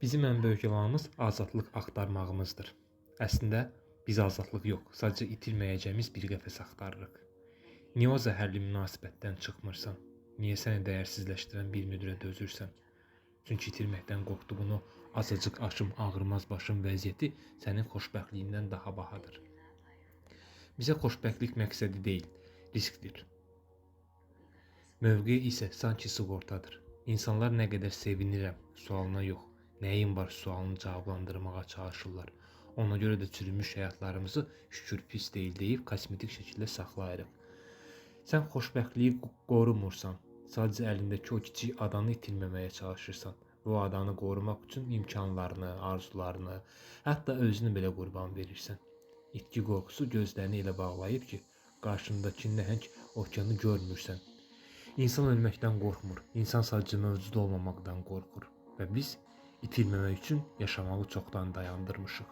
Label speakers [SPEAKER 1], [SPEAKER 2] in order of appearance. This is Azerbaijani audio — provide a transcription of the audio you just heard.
[SPEAKER 1] Bizim ən böyük yalanımız azadlıq axtarmağımızdır. Əslində biz azadlıq yox, sadəcə itirməyəcəyimiz bir qəfəs axtarırıq. Niyə o zəhərli münasibətdən çıxmırsan? Niyə səni dəyərsizləşdirən bir müdirə dözürsən? Çünki itirməkdən qorxduğun o azacıq aşım ağrımaz başım vəziyyəti sənin xoşbəxtliyindən daha bahadır. Bizə xoşbəxtlik məqsədi deyil, riskdir. Mövqe isə sanki sığortadır. İnsanlar nə qədər sevinirəm sualına yox, nəyin var sualını cavablandırmağa çalışırlar. Ona görə də çürümüş həyatlarımızı şükür pis deyil deyib kosmetik şəkildə saxlayırıq. Sən xoşbəxtliyi qorumursan, sadəcə əlindəki o kiçik adanı itirməməyə çalışırsan. Bu adanı qorumaq üçün imkanlarını, arzularını, hətta özünü belə qurban verirsən. İtki qorxusu gözlərini elə bağlayıb ki, qarşındakı nəhəng okeanı görmürsən. İnsan ölməkdən qorxmur, insan sadəcə mövcud olmamaqdan qorxur və biz itirməmək üçün yaşamağı çoxdan dayandırmışıq.